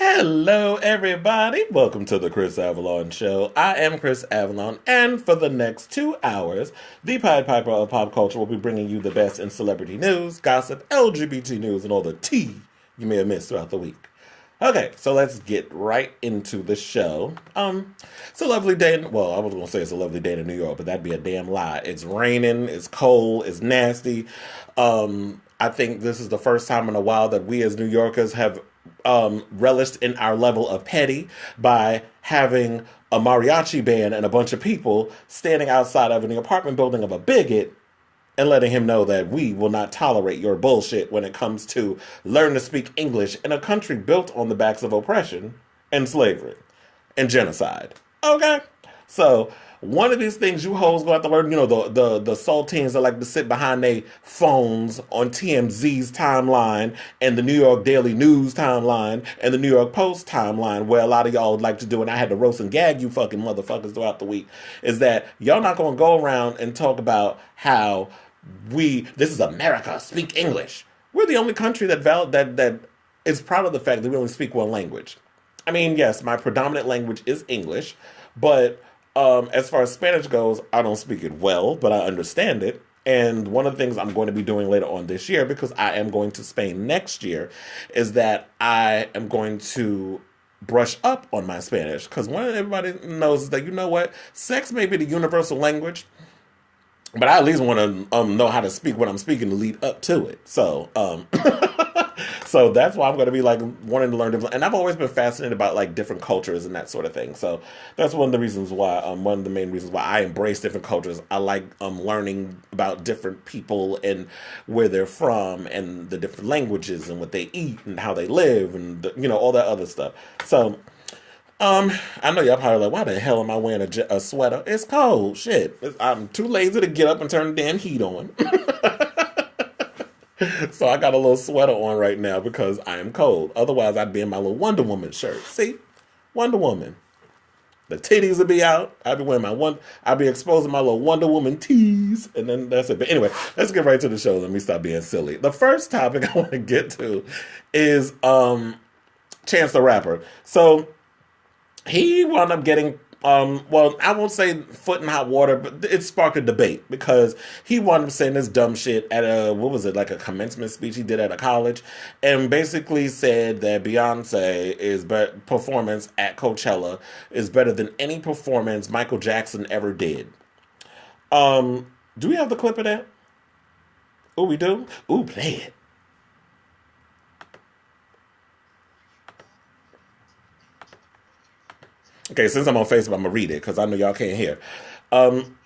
Hello, everybody. Welcome to the Kris Avalon Show. I am Kris Avalon, and for the next 2 hours, the Pied Piper of pop culture will be bringing you the best in celebrity news, gossip, LGBT news, and all the tea you may have missed throughout the week. Okay, so let's get right into the show. It's a lovely day. Well, I was gonna say it's a lovely day in New York, but that'd be a damn lie. It's raining. It's cold. It's nasty. I think this is the first time in a while that we as New Yorkers have relished in our level of petty by having a mariachi band and a bunch of people standing outside of the apartment building of a bigot and letting him know that we will not tolerate your bullshit when it comes to learn to speak English in a country built on the backs of oppression and slavery and genocide. Okay? So one of these things you hoes gonna have to learn, the saltines that like to sit behind their phones on TMZ's timeline and the New York Daily News timeline and the New York Post timeline, where a lot of y'all would like to do, and I had to roast and gag you fucking motherfuckers throughout the week, is that y'all not gonna go around and talk about how this is America, speak English. We're the only country that is proud of the fact that we only speak one language. I mean, yes, my predominant language is English, but as far as Spanish goes, I don't speak it well, but I understand it. And one of the things I'm going to be doing later on this year, because I am going to Spain next year, is that I am going to brush up on my Spanish. Because one everybody knows is that, you know what, sex may be the universal language, but I at least want to know how to speak what I'm speaking to lead up to it. So, so that's why I'm going to be like wanting to learn different. And I've always been fascinated about like different cultures and that sort of thing. So that's one of the reasons why, one of the main reasons why I embrace different cultures. I like learning about different people and where they're from and the different languages and what they eat and how they live and all that other stuff. So. I know y'all probably like, why the hell am I wearing a sweater? It's cold. Shit. I'm too lazy to get up and turn the damn heat on. So I got a little sweater on right now because I am cold. Otherwise, I'd be in my little Wonder Woman shirt. See? Wonder Woman. The titties would be out. I'd be wearing I'd be exposing my little Wonder Woman tees. And then that's it. But anyway, let's get right to the show. Let me stop being silly. The first topic I want to get to is Chance the Rapper. So he wound up getting, well, I won't say foot in hot water, but it sparked a debate because he wound up saying this dumb shit at like a commencement speech he did at a college, and basically said that Beyonce's performance at Coachella is better than any performance Michael Jackson ever did. Do we have the clip of that? Oh, we do? Ooh, play it. Okay, since I'm on Facebook, I'm going to read it because I know y'all can't hear. Um,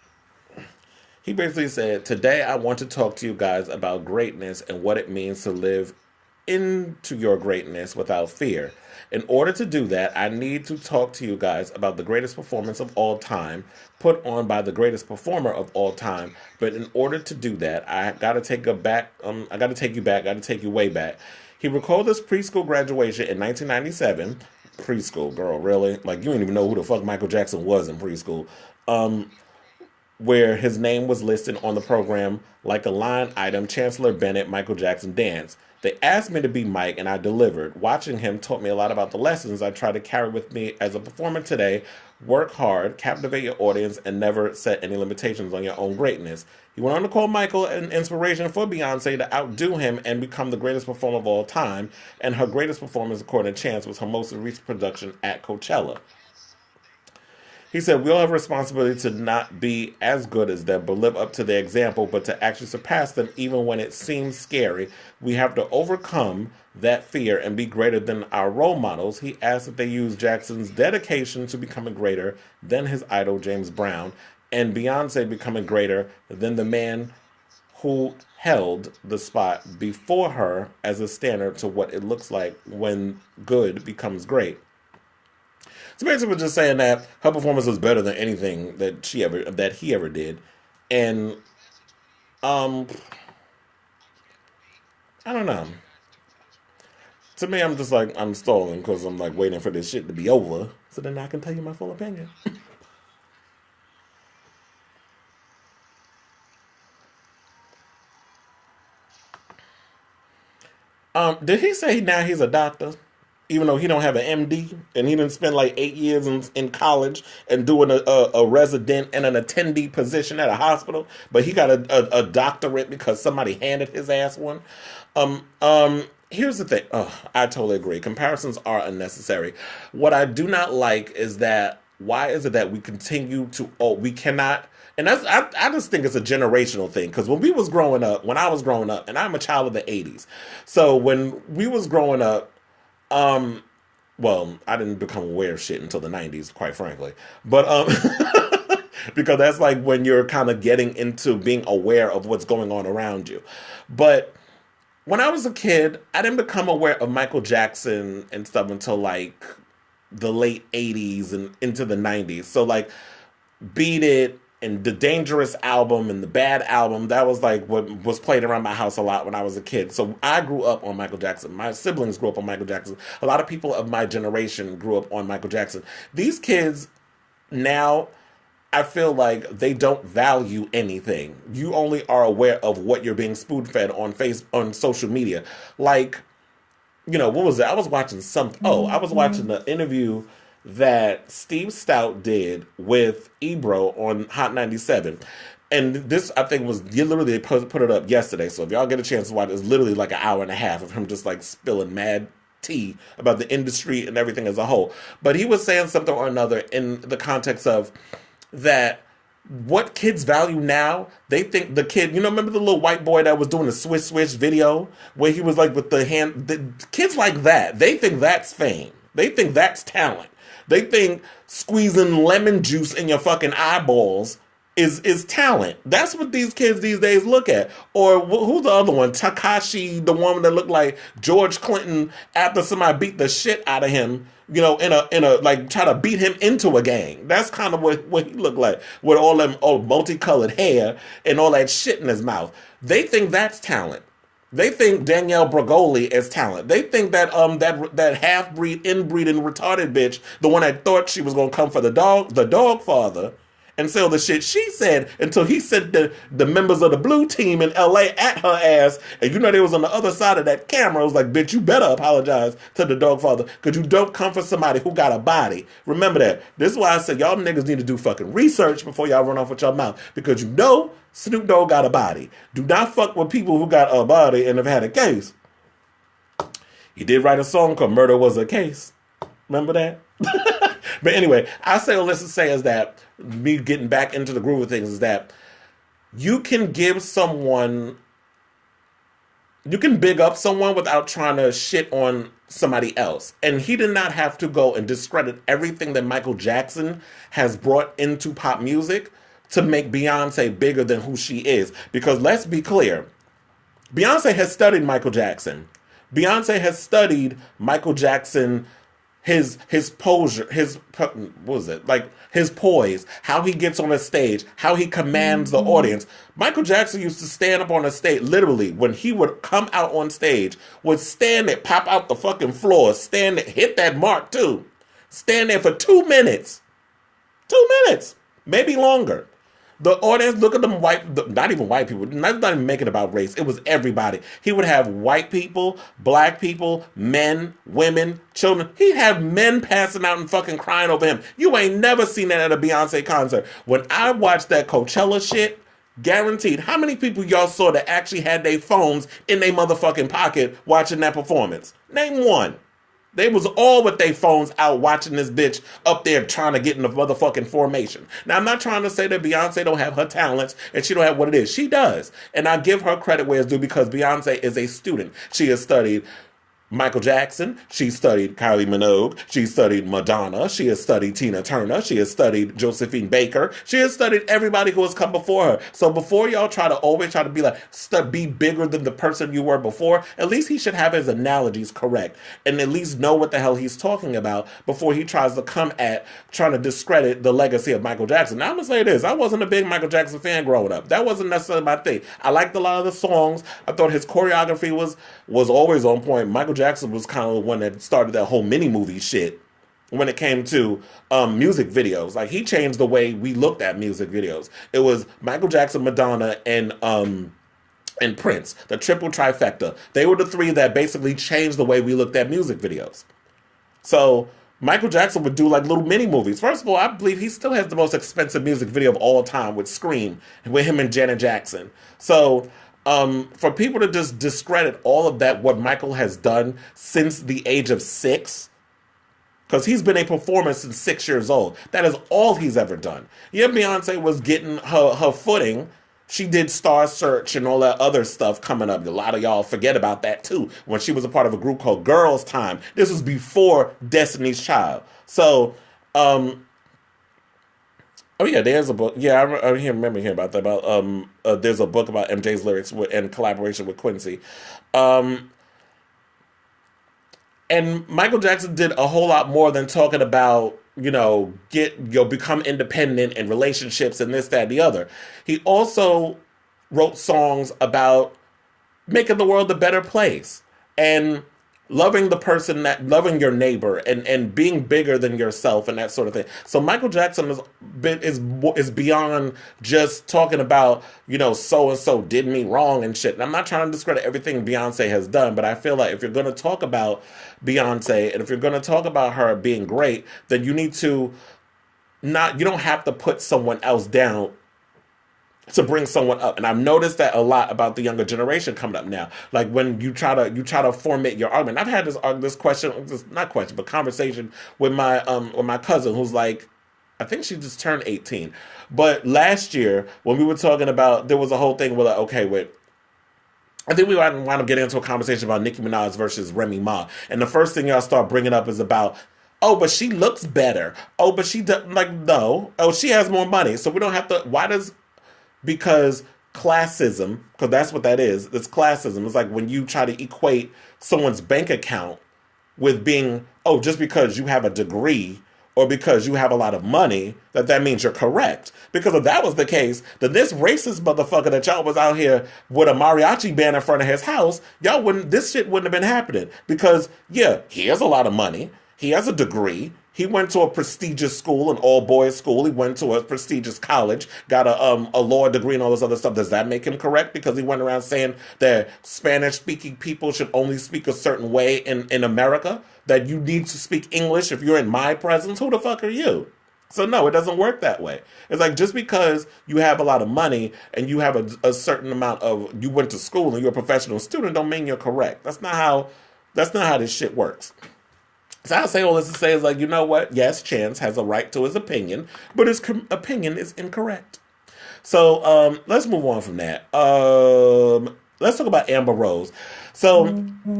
he basically said, today I want to talk to you guys about greatness and what it means to live into your greatness without fear. In order to do that, I need to talk to you guys about the greatest performance of all time, put on by the greatest performer of all time. But in order to do that, I got to take you back. I got to take you way back. He recalled his preschool graduation in 1997. Preschool, girl, really? Like, you didn't even know who the fuck Michael Jackson was in preschool. Where his name was listed on the program like a line item, Chancellor Bennett, Michael Jackson dance. They asked me to be Mike, and I delivered. Watching him taught me a lot about the lessons I try to carry with me as a performer today. Work hard, captivate your audience, and never set any limitations on your own greatness. He went on to call Michael an inspiration for Beyoncé to outdo him and become the greatest performer of all time, and her greatest performance, according to Chance, was her most recent production at Coachella. He said, we all have a responsibility to not be as good as them, but live up to their example, but to actually surpass them even when it seems scary. We have to overcome that fear and be greater than our role models. He asked if they use Jackson's dedication to becoming greater than his idol, James Brown, and Beyonce becoming greater than the man who held the spot before her as a standard to what it looks like when good becomes great. So basically, we're just saying that her performance was better than anything that he ever did, and I don't know. To me, I'm just like I'm stalling because I'm like waiting for this shit to be over, so then I can tell you my full opinion. Did he say now he's a doctor? even though he don't have an MD and he didn't spend like 8 years in college and doing a resident and an attendee position at a hospital, but he got a doctorate because somebody handed his ass one. Here's the thing. Oh, I totally agree. Comparisons are unnecessary. What I do not like is that why is it that we continue to we cannot, and I just think it's a generational thing, because when I was growing up, and I'm a child of the 80s, so when we was growing up, well, I didn't become aware of shit until the 90s, quite frankly, but because that's like when you're kind of getting into being aware of what's going on around you. But when I was a kid, I didn't become aware of Michael Jackson and stuff until like the late 80s and into the 90s. So like Beat It and the Dangerous album and the Bad album, that was like what was played around my house a lot when I was a kid. So I grew up on Michael Jackson. My siblings grew up on Michael Jackson. A lot of people of my generation grew up on Michael Jackson. These kids now, I feel like they don't value anything. You only are aware of what you're being spoon-fed on social media. Like, what was it? I was watching I was watching the interview that Steve Stout did with Ebro on Hot 97. And this, I think, they put it up yesterday. So if y'all get a chance to watch it, it's literally like an hour and a half of him just like spilling mad tea about the industry and everything as a whole. But he was saying something or another in the context of that what kids value now, they think the kid, remember the little white boy that was doing the swish video where he was like with the hand, kids like that, they think that's fame. They think that's talent. They think squeezing lemon juice in your fucking eyeballs is talent. That's what these kids these days look at. Or who's the other one? Takashi, the one that looked like George Clinton after somebody beat the shit out of him, in a like try to beat him into a gang. That's kind of what he looked like, with all multicolored hair and all that shit in his mouth. They think that's talent. They think Danielle Bregoli is talent. They think that that half-breed, inbreeding, retarded bitch, the one that thought she was gonna come for the dog father, and say all the shit she said until he sent the members of the blue team in LA at her ass. And they was on the other side of that camera. It was like, bitch, you better apologize to the dog father, because you don't come for somebody who got a body. Remember that. This is why I said y'all niggas need to do fucking research before y'all run off with your mouth, because Snoop Dogg got a body. Do not fuck with people who got a body and have had a case. He did write a song called Murder Was a Case. Remember that? But anyway, I say all this to say is that me getting back into the groove of things is that you can big up someone without trying to shit on somebody else. And he did not have to go and discredit everything that Michael Jackson has brought into pop music to make Beyonce bigger than who she is. Because let's be clear, Beyonce has studied Michael Jackson. Beyonce has studied Michael Jackson, his posture, his poise, how he gets on a stage, how he commands the audience. Michael Jackson used to stand up on a stage, literally, when he would come out on stage, would stand there, pop out the fucking floor, stand there, hit that mark too, stand there for 2 minutes. 2 minutes, maybe longer. The audience, look at them not even white people, not even making it about race. It was everybody. He would have white people, black people, men, women, children. He'd have men passing out and fucking crying over him. You ain't never seen that at a Beyonce concert. When I watched that Coachella shit, guaranteed, how many people y'all saw that actually had their phones in their motherfucking pocket watching that performance? Name one. They was all with their phones out watching this bitch up there trying to get in the motherfucking formation. Now, I'm not trying to say that Beyonce don't have her talents and she don't have what it is. She does. And I give her credit where it's due, because Beyonce is a student. She has studied Michael Jackson, she studied Kylie Minogue, she studied Madonna, she has studied Tina Turner, she has studied Josephine Baker, she has studied everybody who has come before her. So before y'all always try to be like, be bigger than the person you were before, at least he should have his analogies correct and at least know what the hell he's talking about before he tries to come at trying to discredit the legacy of Michael Jackson. Now I'm going to say this, I wasn't a big Michael Jackson fan growing up. That wasn't necessarily my thing. I liked a lot of the songs. I thought his choreography was always on point. Michael Jackson was kind of the one that started that whole mini movie shit when it came to music videos. Like, he changed the way we looked at music videos. It was Michael Jackson, Madonna, and Prince, the triple trifecta. They were the three that basically changed the way we looked at music videos. So Michael Jackson would do like little mini movies. First of all, I believe he still has the most expensive music video of all time with Scream, with him and Janet Jackson. So for people to just discredit all of that, what Michael has done since the age of 6, because he's been a performer since 6 years old. That is all he's ever done. Yeah, Beyonce was getting her footing. She did Star Search and all that other stuff coming up. A lot of y'all forget about that too. When she was a part of a group called Girls Time. This was before Destiny's Child. So, oh yeah, there's a book. Yeah, I remember hearing about that. There's a book about MJ's lyrics in collaboration with Quincy. And Michael Jackson did a whole lot more than talking about, become independent and relationships and this, that, and the other. He also wrote songs about making the world a better place and loving loving your neighbor and being bigger than yourself and that sort of thing. So Michael Jackson is beyond just talking about, so and so did me wrong and shit. And I'm not trying to discredit everything Beyonce has done, but I feel like if you're going to talk about Beyonce and if you're going to talk about her being great, then you need to you don't have to put someone else down to bring someone up. And I've noticed that a lot about the younger generation coming up now. Like when you try to formate your argument. I've had this conversation with my cousin who's like, I think she just turned 18. But last year when we were talking about, there was a whole thing where I think we wound up getting into a conversation about Nicki Minaj versus Remy Ma. And the first thing y'all start bringing up is about, oh, but she looks better. Oh, but she does, like, no. Oh, she has more money. So we don't have to, because classism, because that's what that is. It's classism. It's like when you try to equate someone's bank account with being, just because you have a degree or because you have a lot of money, that means you're correct. Because if that was the case, then this racist motherfucker that y'all was out here with a mariachi band in front of his house, this shit wouldn't have been happening. Because, yeah, he has a lot of money. He has a degree. He went to a prestigious school, an all-boys school. He went to a prestigious college, got a law degree and all this other stuff. Does that make him correct? Because he went around saying that Spanish-speaking people should only speak a certain way in America? That you need to speak English if you're in my presence? Who the fuck are you? So no, it doesn't work that way. It's like just because you have a lot of money and you have a certain amount you went to school and you're a professional student don't mean you're correct. That's not how this shit works. So I say all this to say is like, you know what? Yes, Chance has a right to his opinion, but his opinion is incorrect. So let's move on from that. Let's talk about Amber Rose. So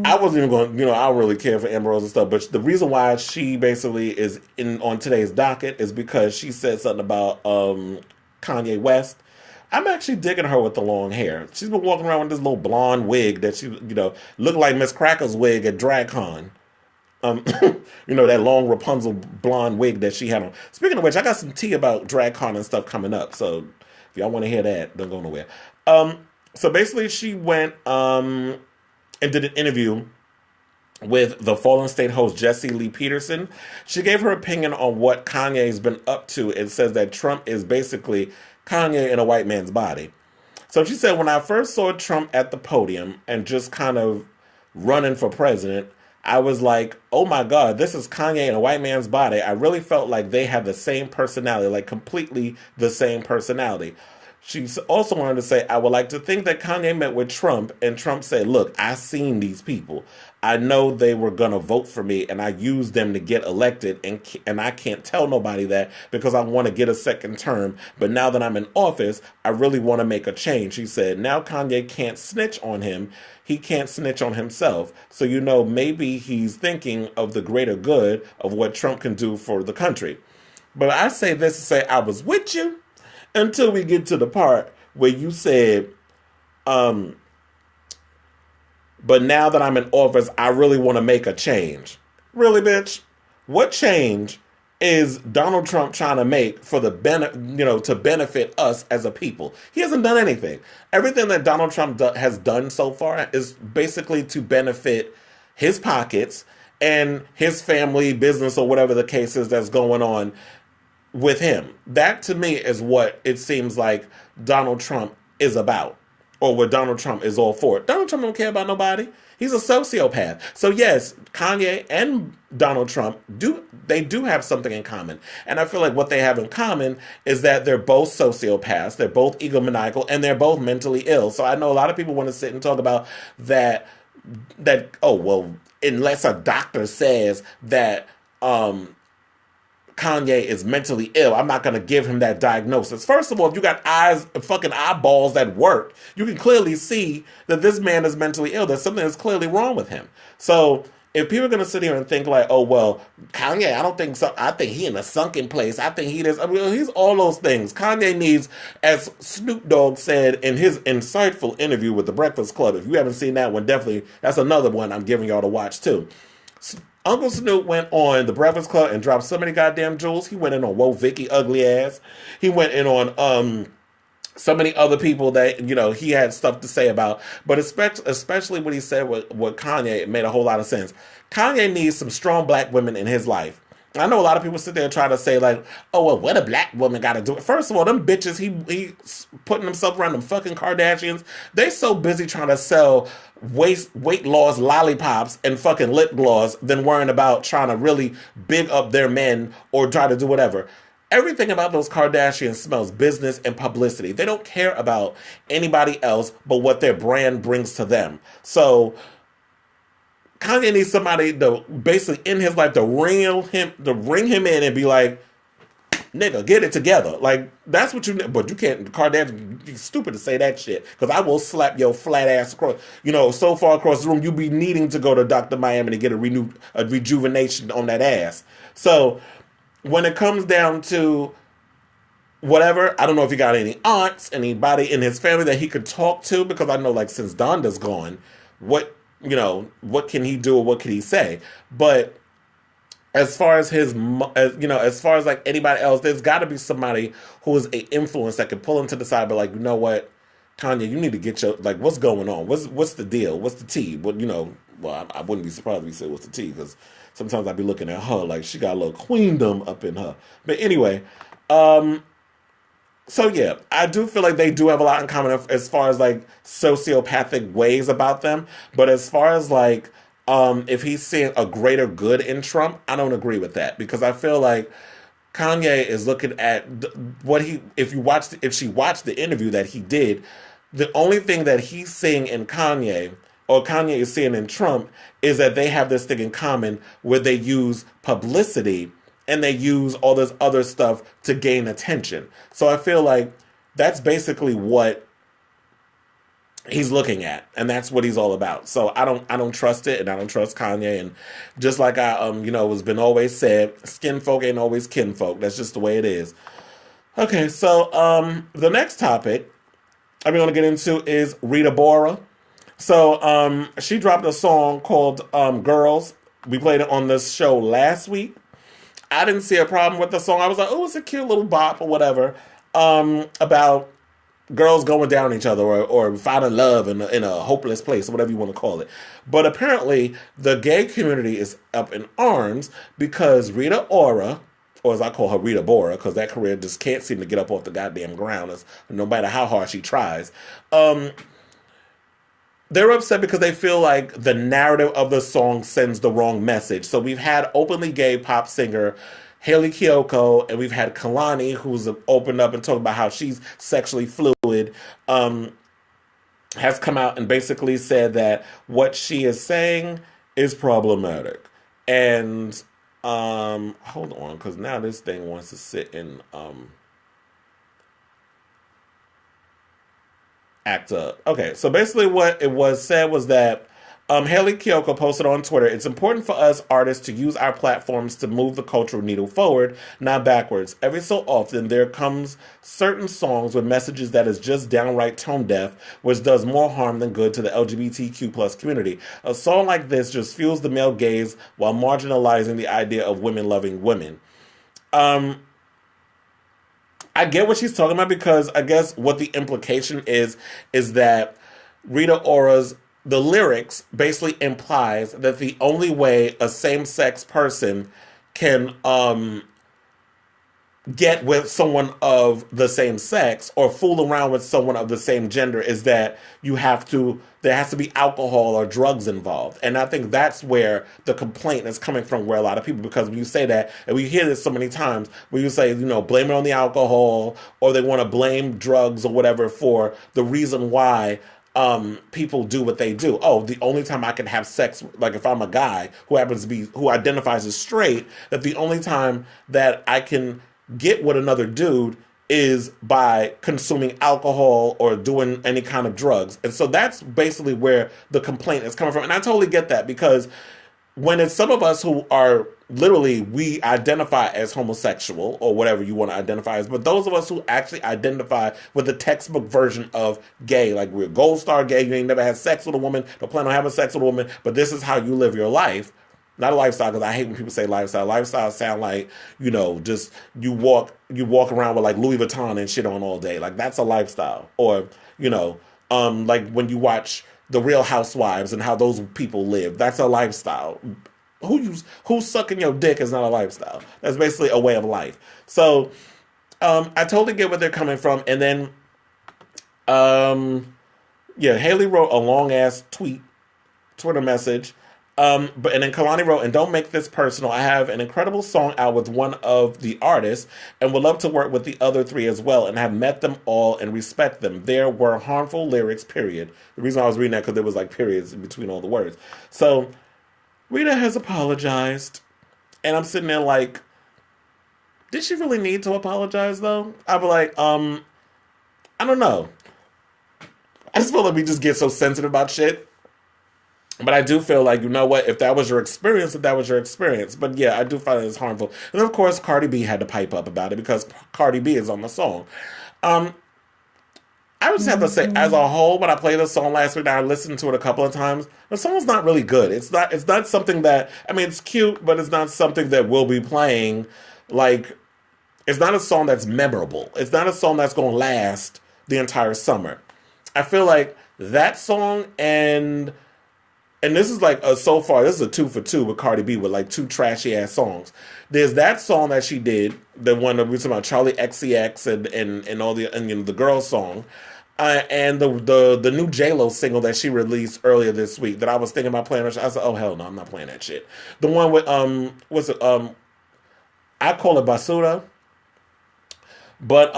I wasn't even going, I don't really care for Amber Rose and stuff, but the reason why she basically is on today's docket is because she said something about Kanye West. I'm actually digging her with the long hair. She's been walking around with this little blonde wig that she, looked like Miss Cracker's wig at DragCon. That long Rapunzel blonde wig that she had on. Speaking of which, I got some tea about DragCon and stuff coming up. So if y'all want to hear that, don't go nowhere. So basically she went and did an interview with the Fallen State host Jesse Lee Peterson. She gave her opinion on what Kanye's been up to and says that Trump is basically Kanye in a white man's body. So she said, when I first saw Trump at the podium and just kind of running for president, I was like, oh my God, this is Kanye in a white man's body. I really felt like they had the same personality, like completely the same personality. She also wanted to say, I would like to think that Kanye met with Trump and Trump said, look, I seen these people. I know they were going to vote for me and I used them to get elected and I can't tell nobody that because I want to get a second term. But now that I'm in office, I really want to make a change. She said, now Kanye can't snitch on him. He can't snitch on himself. So, maybe he's thinking of the greater good of what Trump can do for the country. But I say this to say I was with you until we get to the part where you said, but now that I'm in office, I really want to make a change. Really, bitch? What change is Donald Trump trying to make for the to benefit us as a people? He hasn't done anything. Everything that Donald Trump has done so far is basically to benefit his pockets and his family business or whatever the case is that's going on with him. That to me is what it seems like Donald Trump is about. or what Donald Trump is all for. Donald Trump don't care about nobody. He's a sociopath. So yes, Kanye and Donald Trump do have something in common. And I feel like what they have in common is that they're both sociopaths, they're both egomaniacal, and they're both mentally ill. So I know a lot of people want to sit and talk about that oh well, unless a doctor says that Kanye is mentally ill, I'm not going to give him that diagnosis. First of all, if you got fucking eyeballs that work, you can clearly see that this man is mentally ill. There's something that's clearly wrong with him. So if people are going to sit here and think like, oh, well, Kanye, I don't think so. I think he in a sunken place. I think he is. I mean, he's all those things. Kanye needs, as Snoop Dogg said in his insightful interview with The Breakfast Club. If you haven't seen that one, definitely, that's another one I'm giving y'all to watch too. Uncle Snoop went on The Breakfast Club and dropped so many goddamn jewels. He went in on Whoa Vicky ugly ass. He went in on so many other people that, you know, he had stuff to say about. But especially what he said with Kanye, it made a whole lot of sense. Kanye needs some strong black women in his life. I know a lot of people sit there and try to say like, oh, well, what a black woman got to do it. First of all, them bitches, he putting himself around them fucking Kardashians. They so busy trying to sell weight loss lollipops and fucking lip gloss than worrying about trying to really big up their men or try to do whatever. Everything about those Kardashians smells business and publicity. They don't care about anybody else but what their brand brings to them. So Kanye needs somebody to basically in his life to ring him in and be like, nigga, get it together. Like, that's what you need. But you can't, Kardashian, you're stupid to say that shit. Because I will slap your flat ass across, you know, so far across the room, you be needing to go to Dr. Miami to get a rejuvenation on that ass. So, when it comes down to whatever, I don't know if he got any aunts, anybody in his family that he could talk to. Because I know, like, since Donda's gone, what can he do or what can he say? But as far as as far as like anybody else, there's got to be somebody who is an influence that can pull him to the side, but like, you know what, Kanye, you need to get your, like, what's going on? What's the deal? What's the tea? But, I wouldn't be surprised if he said what's the tea, because sometimes I'd be looking at her like she got a little queendom up in her. But anyway, so yeah, I do feel like they do have a lot in common as far as like sociopathic ways about them. But as far as like, if he's seeing a greater good in Trump, I don't agree with that, because I feel like Kanye is looking at if she watched the interview that he did, the only thing that he's seeing in Kanye, or Kanye is seeing in Trump, is that they have this thing in common where they use publicity and they use all this other stuff to gain attention. So I feel like that's basically what he's looking at, and that's what he's all about. So I don't trust it, and I don't trust Kanye. And just like it's been always said, skin folk ain't always kin folk. That's just the way it is. Okay, so the next topic I'm going to get into is Rita Bora. So she dropped a song called Girls. We played it on this show last week. I didn't see a problem with the song. I was like, oh, it's a cute little bop or whatever, about girls going down each other or finding love in a hopeless place, or whatever you want to call it. But apparently, the gay community is up in arms because Rita Ora, or as I call her, Rita Bora, because that career just can't seem to get up off the goddamn ground, no matter how hard she tries. They're upset because they feel like the narrative of the song sends the wrong message. So we've had openly gay pop singer Hayley Kiyoko, and we've had Kalani, who's opened up and talked about how she's sexually fluid, has come out and basically said that what she is saying is problematic. And hold on, because now this thing wants to sit in act up. Okay, so basically what it was said was that Hayley Kiyoko posted on Twitter, "It's important for us artists to use our platforms to move the cultural needle forward, not backwards. Every so often, there comes certain songs with messages that is just downright tone deaf, which does more harm than good to the LGBTQ plus community. A song like this just fuels the male gaze while marginalizing the idea of women loving women." I get what she's talking about, because I guess what the implication is that Rita Ora's the lyrics basically implies that the only way a same-sex person can get with someone of the same sex or fool around with someone of the same gender is that there has to be alcohol or drugs involved. And I think that's where the complaint is coming from, where a lot of people, because when you say that, and we hear this so many times, when you say, blame it on the alcohol, or they want to blame drugs or whatever for the reason why people do what they do. Oh, the only time I can have sex, like if I'm a guy who identifies as straight, that the only time that I can get with another dude is by consuming alcohol or doing any kind of drugs. And so that's basically where the complaint is coming from. And I totally get that, because when it's some of us who are literally, we identify as homosexual or whatever you want to identify as, but those of us who actually identify with the textbook version of gay, like we're gold star gay, you ain't never had sex with a woman, don't plan on having sex with a woman, but this is how you live your life. Not a lifestyle, because I hate when people say lifestyle. Lifestyle sound like, just you walk around with like Louis Vuitton and shit on all day. Like that's a lifestyle. Or, like when you watch The Real Housewives and how those people live, that's a lifestyle. Who's sucking your dick is not a lifestyle. That's basically a way of life. So I totally get where they're coming from. And then Haley wrote a long ass Twitter message. And then Kalani wrote, and don't make this personal, I have an incredible song out with one of the artists and would love to work with the other three as well, and have met them all and respect them. There were harmful lyrics, period. The reason I was reading that, because there was like periods in between all the words. So Rita has apologized, and I'm sitting there like, did she really need to apologize though? I'd be like, I don't know. I just feel like we just get so sensitive about shit. But I do feel like, what, if that was your experience, that was your experience. But yeah, I do find it as harmful. And of course, Cardi B had to pipe up about it, because Cardi B is on the song. I would just have to say, as a whole, when I played the song last week, I listened to it a couple of times, the song's not really good. It's not something that, it's cute, but it's not something that we'll be playing. Like, it's not a song that's memorable. It's not a song that's going to last the entire summer. I feel like that song and this is like so far, this is a 2 for 2 with Cardi B, with like 2 trashy ass songs. There's that song that she did, the one that we were talking about, Charlie XCX and all the girl song, and the new J-Lo single that she released earlier this week that I was thinking about playing. I said, oh hell no, I'm not playing that shit. The one with what's it? I call it Basura, but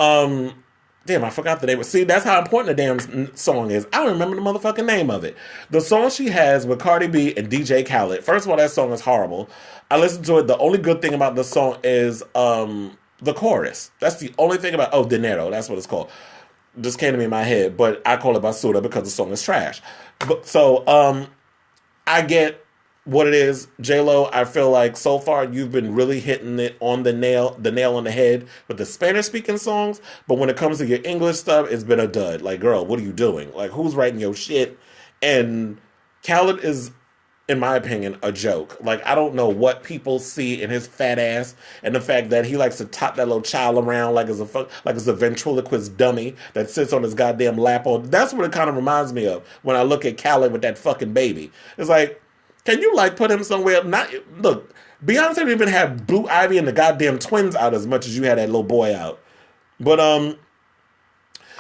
damn, I forgot the name. See, that's how important the damn song is. I don't remember the motherfucking name of it. The song she has with Cardi B and DJ Khaled. First of all, that song is horrible. I listened to it. The only good thing about the song is the chorus. That's the only thing about... Oh, Dinero. That's what it's called. Just came to me in my head. But I call it Basura because the song is trash. So, I get what it is. J-Lo, I feel like so far you've been really hitting it on the nail on the head with the Spanish speaking songs, but when it comes to your English stuff, it's been a dud. Like, girl, what are you doing? Like, who's writing your shit? And Khaled is, in my opinion, a joke. Like, I don't know what people see in his fat ass, and the fact that he likes to top that little child around like it's a ventriloquist dummy that sits on his goddamn lap. That's what it kind of reminds me of when I look at Khaled with that fucking baby. It's like, can you like put him somewhere? Look, Beyonce didn't even have Blue Ivy and the goddamn twins out as much as you had that little boy out. But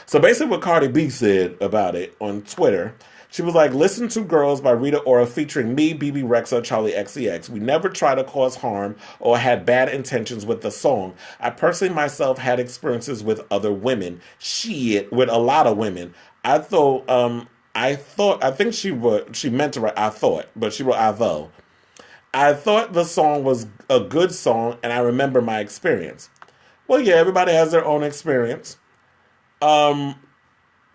so basically what Cardi B said about it on Twitter, she was like, "Listen to Girls by Rita Ora featuring me, BB Rexa, Charlie XCX. We never try to cause harm or had bad intentions with the song. I personally myself had experiences with other women. Shit, with a lot of women. I think she meant to write I thought, but she wrote I though. I thought the song was a good song, and I remember my experience." Well, yeah, everybody has their own experience.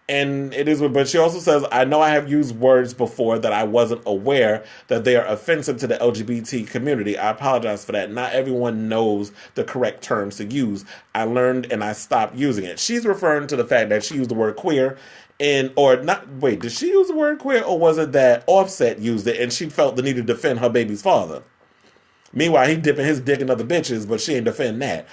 And it is, but she also says, "I know I have used words before that I wasn't aware that they are offensive to the LGBT community. I apologize for that. Not everyone knows the correct terms to use. I learned and I stopped using it." She's referring to the fact that she used the word queer. Did she use the word queer, or was it that Offset used it and she felt the need to defend her baby's father? Meanwhile, he dipping his dick in other bitches, but she ain't defending that.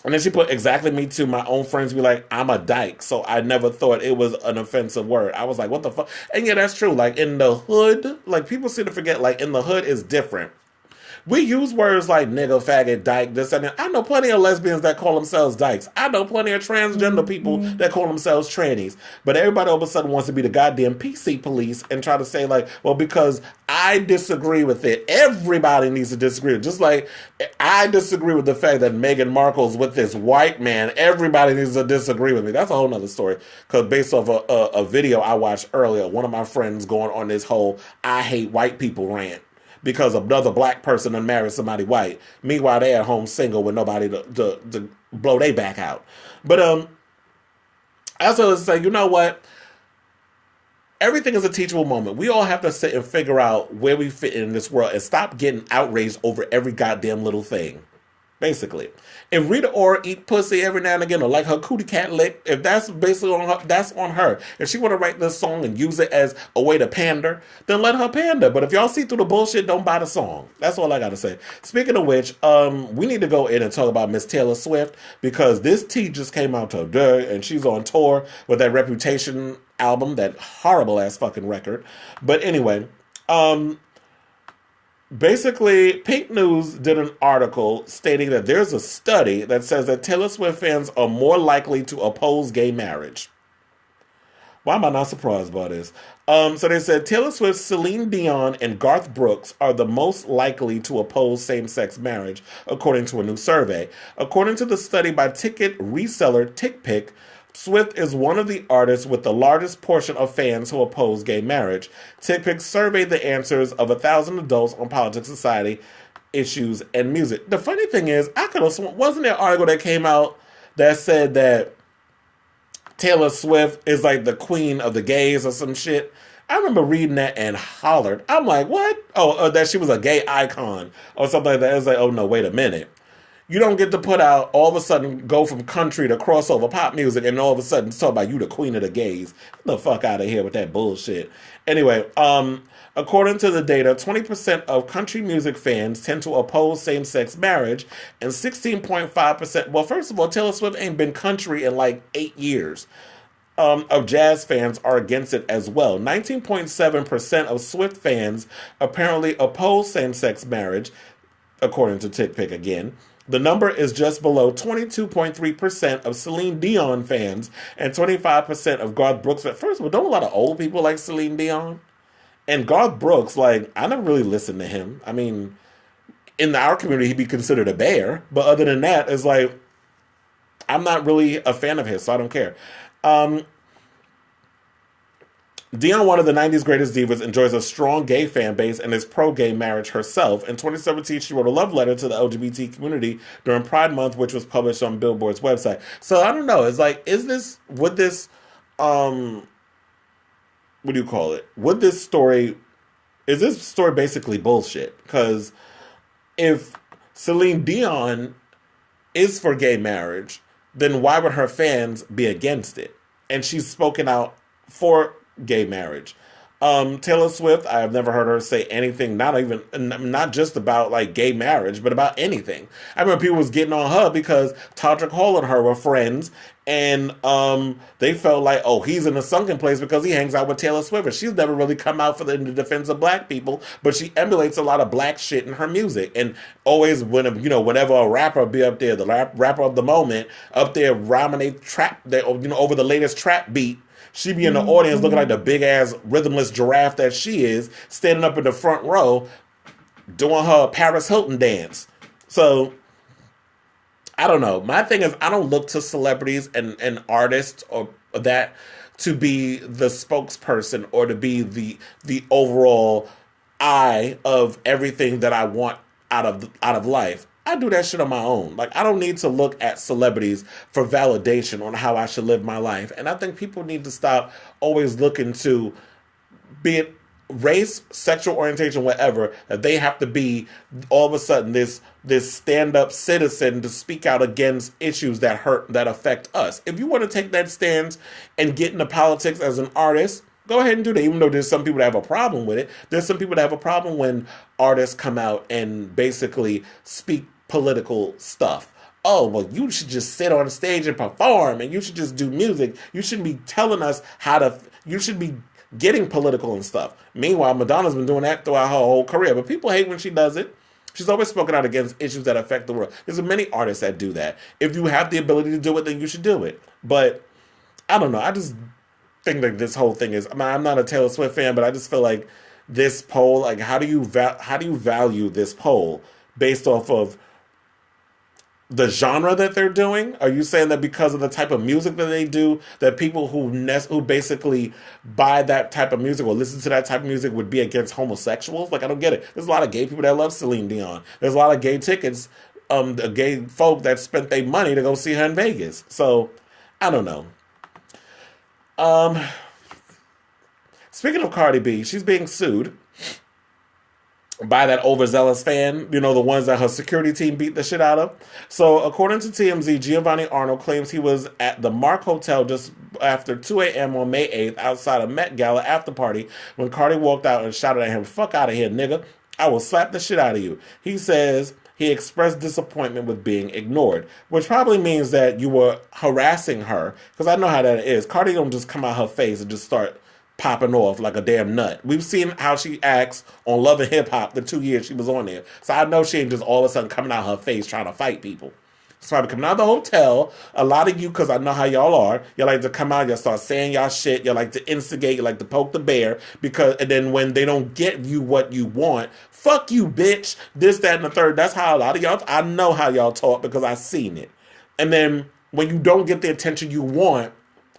And then she put, "Exactly me too. My own friends be like, I'm a dyke, so I never thought it was an offensive word." I was like, what the fuck? And yeah, that's true. Like in the hood, like people seem to forget, like in the hood is different. We use words like nigga, faggot, dyke, this and that. I know plenty of lesbians that call themselves dykes. I know plenty of transgender people that call themselves trannies. But everybody all of a sudden wants to be the goddamn PC police and try to say like, well, because I disagree with it. Everybody needs to disagree. Just like I disagree with the fact that Meghan Markle's with this white man. Everybody needs to disagree with me. That's a whole nother story. Because based off a video I watched earlier, one of my friends going on this whole I hate white people rant. Because another black person done married somebody white. Meanwhile, they at home single with nobody to blow their back out. But I also say, you know what? Everything is a teachable moment. We all have to sit and figure out where we fit in this world and stop getting outraged over every goddamn little thing. Basically. If Rita Ora eat pussy every now and again or like her cootie cat lick, if that's basically on her, that's on her. If she want to write this song and use it as a way to pander, then let her pander. But if y'all see through the bullshit, don't buy the song. That's all I got to say. Speaking of which, we need to go in and talk about Miss Taylor Swift because this tea just came out today and she's on tour with that Reputation album, that horrible ass fucking record. But anyway, basically, Pink News did an article stating that there's a study that says that Taylor Swift fans are more likely to oppose gay marriage. Why am I not surprised by this? So they said Taylor Swift, Celine Dion, and Garth Brooks are the most likely to oppose same-sex marriage, according to a new survey. According to the study by ticket reseller TickPick, Swift is one of the artists with the largest portion of fans who oppose gay marriage. TickPick surveyed the answers of 1,000 adults on politics, society, issues, and music. The funny thing is, I could have sworn, wasn't there an article that came out that said that Taylor Swift is like the queen of the gays or some shit? I remember reading that and hollered. I'm like, what? Oh, that she was a gay icon or something like that. It's like, oh no, wait a minute. You don't get to put out, all of a sudden, go from country to crossover pop music, and all of a sudden talk about you the queen of the gays. Get the fuck out of here with that bullshit. Anyway, according to the data, 20% of country music fans tend to oppose same-sex marriage, and 16.5%, well, first of all, Taylor Swift ain't been country in like 8 years. Of jazz fans are against it as well. 19.7% of Swift fans apparently oppose same-sex marriage, according to TickPick again. The number is just below 22.3% of Celine Dion fans and 25% of Garth Brooks. First of all, don't a lot of old people like Celine Dion? And Garth Brooks, like, I never really listened to him. I mean, in our community, he'd be considered a bear. But other than that, it's like, I'm not really a fan of his, so I don't care. Dion, one of the 90s greatest divas, enjoys a strong gay fan base and is pro-gay marriage herself. In 2017, she wrote a love letter to the LGBT community during Pride Month, which was published on Billboard's website. So I don't know. It's like, what do you call it? Is this story basically bullshit? Because if Celine Dion is for gay marriage, then why would her fans be against it? And she's spoken out for gay marriage. Taylor Swift, I have never heard her say anything, not just about like gay marriage, but about anything. I remember people was getting on her because Todrick Hall and her were friends, and they felt like, oh, he's in a sunken place because he hangs out with Taylor Swift. And she's never really come out in the defense of black people, but she emulates a lot of black shit in her music. And always whenever a rapper be up there, the rapper of the moment, up there rhyming trap, over the latest trap beat, she be in the audience looking like the big-ass rhythmless giraffe that she is, standing up in the front row doing her Paris Hilton dance. So, I don't know. My thing is, I don't look to celebrities and artists or that to be the spokesperson or to be the overall eye of everything that I want out of life. I do that shit on my own. Like, I don't need to look at celebrities for validation on how I should live my life. And I think people need to stop always looking to, be it race, sexual orientation, whatever, that they have to be all of a sudden this stand-up citizen to speak out against issues that affect us. If you want to take that stance and get into politics as an artist, go ahead and do that, even though there's some people that have a problem with it. There's some people that have a problem when artists come out and basically speak political stuff. Oh, well, you should just sit on stage and perform, and you should just do music. You shouldn't be telling us you should be getting political and stuff. Meanwhile, Madonna's been doing that throughout her whole career, but people hate when she does it. She's always spoken out against issues that affect the world. There's many artists that do that. If you have the ability to do it, then you should do it. But I don't know. I just think that this whole thing is. I mean, I'm not a Taylor Swift fan, but I just feel like this poll. Like, how do you value this poll based off of the genre that they're doing? Are you saying that because of the type of music that they do, that people who basically buy that type of music or listen to that type of music would be against homosexuals? Like, I don't get it. There's a lot of gay people that love Celine Dion. There's a lot of gay tickets, gay folk that spent their money to go see her in Vegas. So, I don't know. Um, Speaking of Cardi B, she's being sued by that overzealous fan, you know, the ones that her security team beat the shit out of. So, according to TMZ, Giovanni Arnold claims he was at the Mark Hotel just after 2 a.m. on May 8th outside a Met Gala after party when Cardi walked out and shouted at him, "Fuck out of here, nigga. I will slap the shit out of you." He says he expressed disappointment with being ignored, which probably means that you were harassing her, because I know how that is. Cardi don't just come out her face and just start popping off like a damn nut. We've seen how she acts on Love and Hip Hop the 2 years she was on there. So I know she ain't just all of a sudden coming out her face trying to fight people. She's probably coming out of the hotel. A lot of you, because I know how y'all are, you like to come out, y'all start saying y'all shit, you like to instigate, you like to poke the bear, and then when they don't get you what you want, fuck you, bitch, this, that, and the third. That's how a lot of y'all, I know how y'all talk because I've seen it. And then when you don't get the attention you want,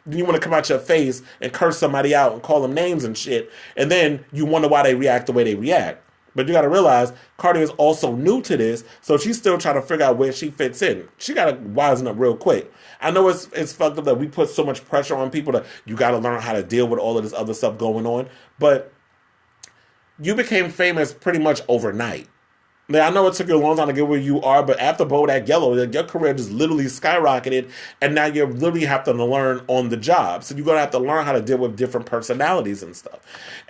you want to come out your face and curse somebody out and call them names and shit, and then you wonder why they react the way they react. But you got to realize Cardi is also new to this, so she's still trying to figure out where she fits in. She got to wisen up real quick. I know it's fucked up that we put so much pressure on people that you got to learn how to deal with all of this other stuff going on, but you became famous pretty much overnight. Now, I know it took you a long time to get where you are, but after Bodak Yellow, your career just literally skyrocketed, and now you literally have to learn on the job. So you're going to have to learn how to deal with different personalities and stuff.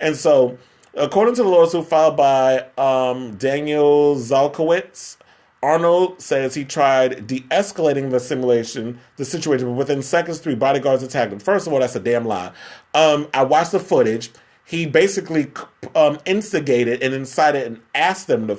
And so, according to the lawsuit filed by Daniel Zalkowitz, Arnold says he tried de-escalating the situation, but within seconds, 3 bodyguards attacked him. First of all, that's a damn lie. I watched the footage. He basically instigated and incited and asked them to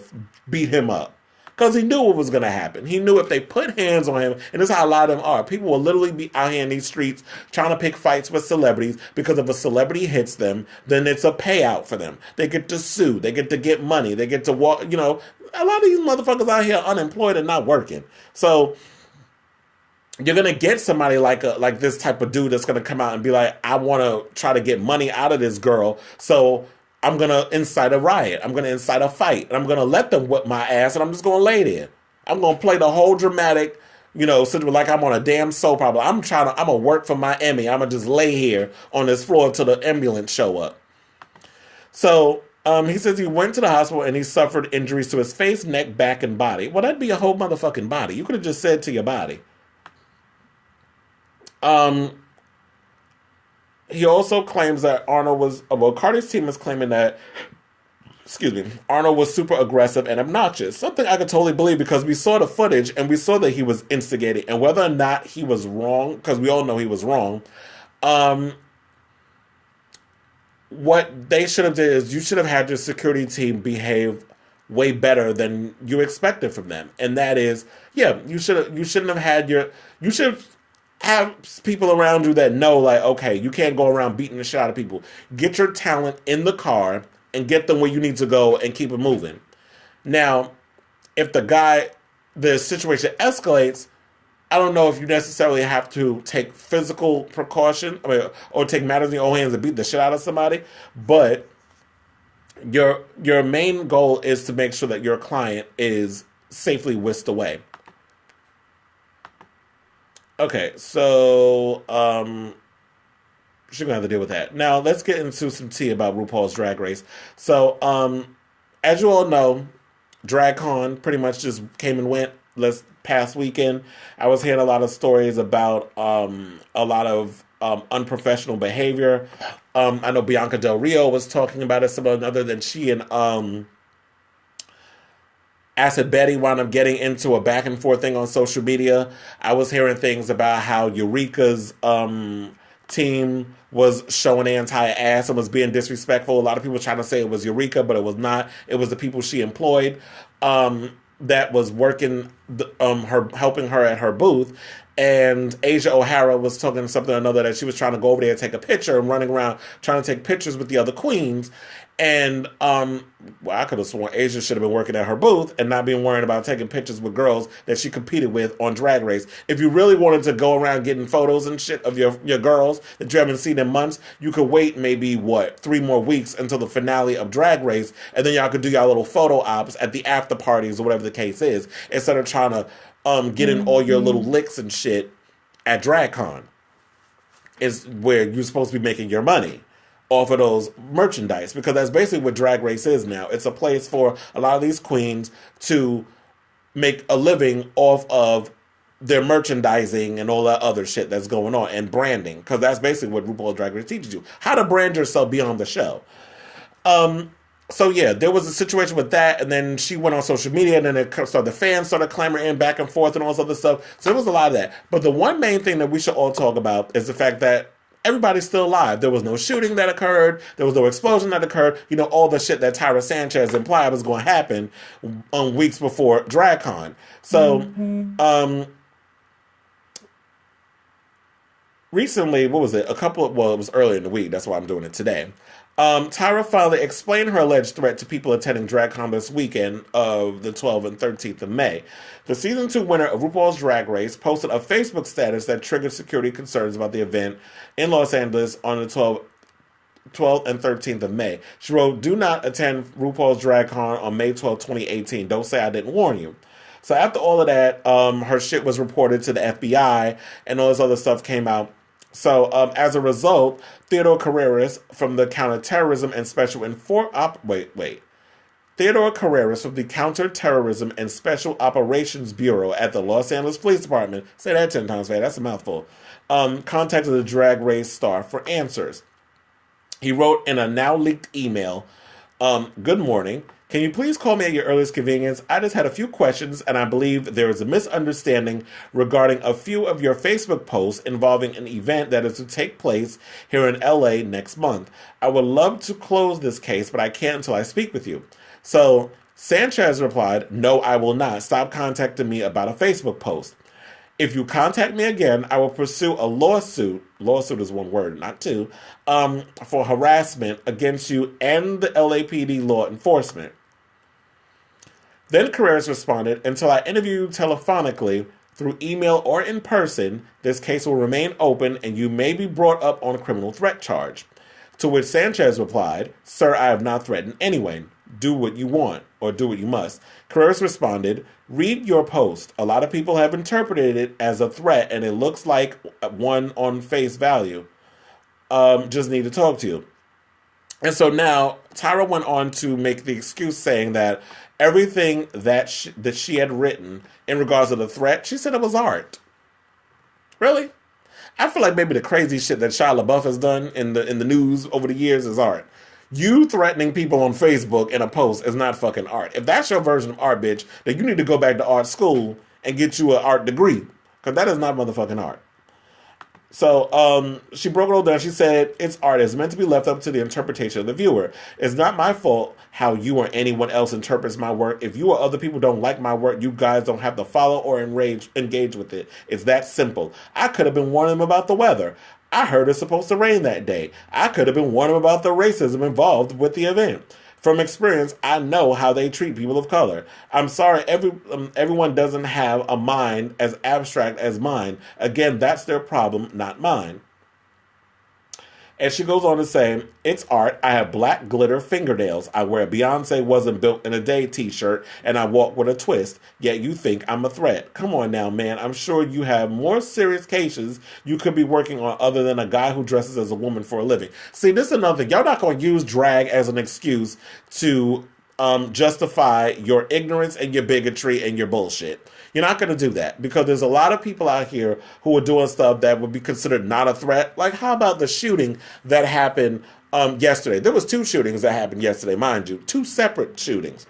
beat him up because he knew what was going to happen. He knew if they put hands on him, and this is how a lot of them are. People will literally be out here in these streets trying to pick fights with celebrities because if a celebrity hits them, then it's a payout for them. They get to sue. They get to get money. They get to walk, you know. A lot of these motherfuckers out here are unemployed and not working. So you're going to get somebody like this type of dude that's going to come out and be like, I want to try to get money out of this girl, so I'm going to incite a riot. I'm going to incite a fight. And I'm going to let them whip my ass, and I'm just going to lay there. I'm going to play the whole dramatic, you know, like I'm on a damn soap opera. I'm going to work for my Emmy. I'm going to just lay here on this floor till the ambulance show up. So he says he went to the hospital and he suffered injuries to his face, neck, back, and body. Well, that'd be a whole motherfucking body. You could have just said to your body. He also claims that Cardi's team is claiming that, Arnold was super aggressive and obnoxious. Something I could totally believe because we saw the footage and we saw that he was instigating. And whether or not he was wrong, because we all know he was wrong, what they should have did is you should have had your security team behave way better than you expected from them. And that is, you shouldn't have had you should have people around you that know, like, okay, you can't go around beating the shit out of people. Get your talent in the car and get them where you need to go and keep it moving. Now, if the situation escalates, I don't know if you necessarily have to take physical precaution, or take matters in your own hands and beat the shit out of somebody, but your main goal is to make sure that your client is safely whisked away. Okay, so she's gonna have to deal with that. Now let's get into some tea about RuPaul's Drag Race. So, as you all know, DragCon pretty much just came and went this past weekend. I was hearing a lot of stories about a lot of unprofessional behavior. I know Bianca Del Rio was talking about it. Someone other than she and Acid Betty wound up getting into a back and forth thing on social media. I was hearing things about how Eureka's team was showing their entire ass and was being disrespectful. A lot of people trying to say it was Eureka, but it was not. It was the people she employed that was working, helping her at her booth. And Asia O'Hara was talking something or another that she was trying to go over there and take a picture and running around trying to take pictures with the other queens. And I could have sworn Asia should have been working at her booth and not being worried about taking pictures with girls that she competed with on Drag Race. If you really wanted to go around getting photos and shit of your girls that you haven't seen in months, you could wait maybe 3 more weeks until the finale of Drag Race, and then y'all could do y'all little photo ops at the after parties or whatever the case is, instead of trying to get in all your little licks and shit at DragCon. Is where you're supposed to be making your money off of those merchandise, because that's basically what Drag Race is now. It's a place for a lot of these queens to make a living off of their merchandising and all that other shit that's going on, and branding, because that's basically what RuPaul's Drag Race teaches you, how to brand yourself beyond the show. So yeah, there was a situation with that, and then she went on social media, and then the fans started clamoring back and forth and all this other stuff. So there was a lot of that. But the one main thing that we should all talk about is the fact that everybody's still alive. There was no shooting that occurred. There was no explosion that occurred. You know, all the shit that Tyra Sanchez implied was going to happen weeks before DragCon. So, recently, what was it? It was earlier in the week. That's why I'm doing it today. Tyra finally explained her alleged threat to people attending DragCon this weekend of the 12th and 13th of May. The Season 2 winner of RuPaul's Drag Race posted a Facebook status that triggered security concerns about the event in Los Angeles on the 12th and 13th of May. She wrote, "Do not attend RuPaul's DragCon on May 12, 2018. Don't say I didn't warn you." So after all of that, her shit was reported to the FBI, and all this other stuff came out. So, as a result, Theodore Carreras from the Counterterrorism and Special Theodore Carreras from the Counterterrorism and Special Operations Bureau at the Los Angeles Police Department, say that 10 times fast, that's a mouthful, contacted the Drag Race star for answers. He wrote in a now leaked email, "Good morning. Can you please call me at your earliest convenience? I just had a few questions, and I believe there is a misunderstanding regarding a few of your Facebook posts involving an event that is to take place here in LA next month. I would love to close this case, but I can't until I speak with you." So Sanchez replied, "No, I will not. Stop contacting me about a Facebook post. If you contact me again, I will pursue a lawsuit is one word, not two, for harassment against you and the LAPD law enforcement." Then Carreras responded, "Until I interview you telephonically, through email, or in person, this case will remain open and you may be brought up on a criminal threat charge." To which Sanchez replied, "Sir, I have not threatened anyone. Do what you want, or do what you must." Carreras responded, "Read your post. A lot of people have interpreted it as a threat and it looks like one on face value. Just need to talk to you." And so now Tyra went on to make the excuse saying that everything that she had written in regards to the threat, she said it was art. Really? I feel like maybe the crazy shit that Shia LaBeouf has done in the news over the years is art. You threatening people on Facebook in a post is not fucking art. If that's your version of art, bitch, then you need to go back to art school and get you an art degree, because that is not motherfucking art. So she broke it all down. She said, "It's art. It's meant to be left up to the interpretation of the viewer. It's not my fault how you or anyone else interprets my work. If you or other people don't like my work, you guys don't have to follow or engage with it. It's that simple. I could have been warning them about the weather. I heard it's supposed to rain that day. I could have been warning them about the racism involved with the event. From experience, I know how they treat people of color. I'm sorry, everyone doesn't have a mind as abstract as mine. Again, that's their problem, not mine." And she goes on to say, "It's art. I have black glitter fingernails. I wear a Beyoncé wasn't built in a day t-shirt, and I walk with a twist. Yet you think I'm a threat. Come on now, man. I'm sure you have more serious cases you could be working on other than a guy who dresses as a woman for a living." See, this is another thing. Y'all not going to use drag as an excuse to justify your ignorance and your bigotry and your bullshit. You're not going to do that, because there's a lot of people out here who are doing stuff that would be considered not a threat. Like, how about the shooting that happened yesterday? There was 2 shootings that happened yesterday, mind you. 2 separate shootings.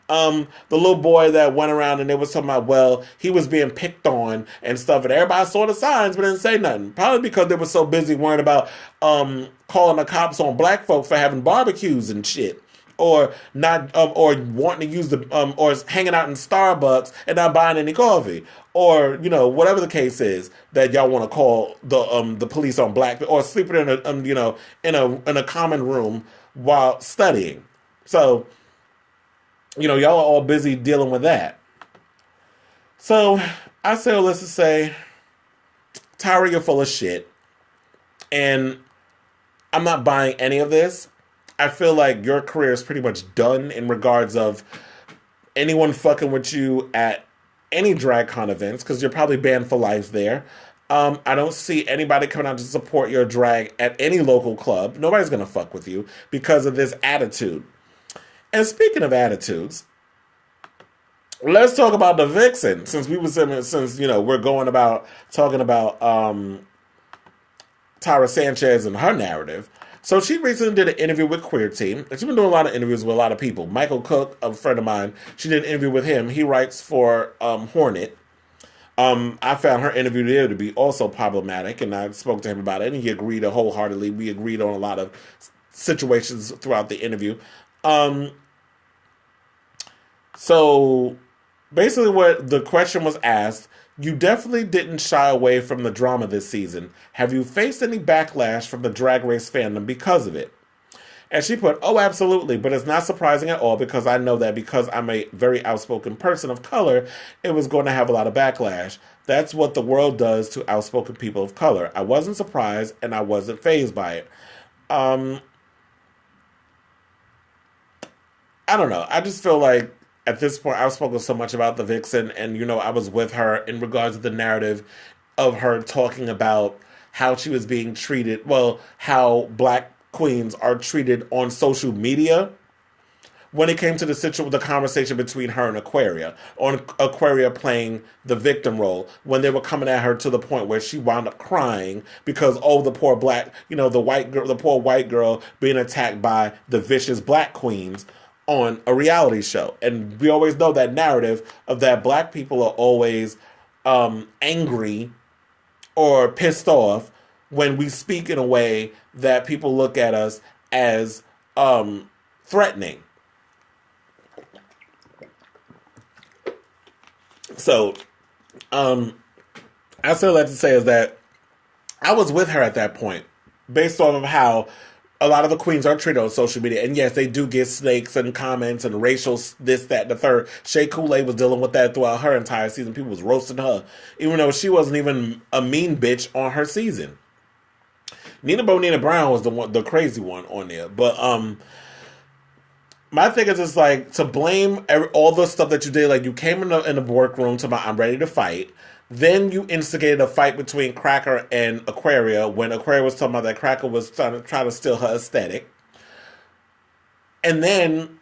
The little boy that went around and they was talking about, well, he was being picked on and stuff, and everybody saw the signs but didn't say nothing. Probably because they were so busy worrying about calling the cops on black folk for having barbecues and shit. Or not, or wanting to use or hanging out in Starbucks and not buying any coffee, or whatever the case is that y'all want to call the police on black, or sleeping in a common room while studying. So y'all are all busy dealing with that. So I say, let's just say, Tyra, you're full of shit, and I'm not buying any of this. I feel like your career is pretty much done in regards of anyone fucking with you at any DragCon events, because you're probably banned for life there. I don't see anybody coming out to support your drag at any local club. Nobody's going to fuck with you because of this attitude. And speaking of attitudes, let's talk about the Vixen, since we're going about talking about Tyra Sanchez and her narrative. So she recently did an interview with Queer Team. She's been doing a lot of interviews with a lot of people. Michael Cook, a friend of mine, she did an interview with him. He writes for Hornet. I found her interview there to be also problematic, and I spoke to him about it, and he agreed wholeheartedly. We agreed on a lot of situations throughout the interview. So basically what the question was asked, you definitely didn't shy away from the drama this season. Have you faced any backlash from the Drag Race fandom because of it? And she put, oh, absolutely, but it's not surprising at all because I know that because I'm a very outspoken person of color, it was going to have a lot of backlash. That's what the world does to outspoken people of color. I wasn't surprised and I wasn't fazed by it. I don't know. I just feel like at this point, I've spoken so much about the Vixen, and, I was with her in regards to the narrative of her talking about how she was being treated, how black queens are treated on social media when it came to the conversation between her and Aquaria, on Aquaria playing the victim role, when they were coming at her to the point where she wound up crying because, the poor black, the poor white girl being attacked by the vicious black queens on a reality show. And we always know that narrative of that black people are always angry or pissed off when we speak in a way that people look at us as threatening. So I still like to say is that I was with her at that point based off of how a lot of the queens are treated on social media. And yes, they do get snakes and comments and racial this, that, and the third. Shea Coulee was dealing with that throughout her entire season. People was roasting her, even though she wasn't even a mean bitch on her season. Nina Brown was the crazy one on there. But my thing is just like to blame all the stuff that you did. Like you came in the workroom to I'm ready to fight. Then you instigated a fight between Cracker and Aquaria when Aquaria was talking about that Cracker was trying to steal her aesthetic. And then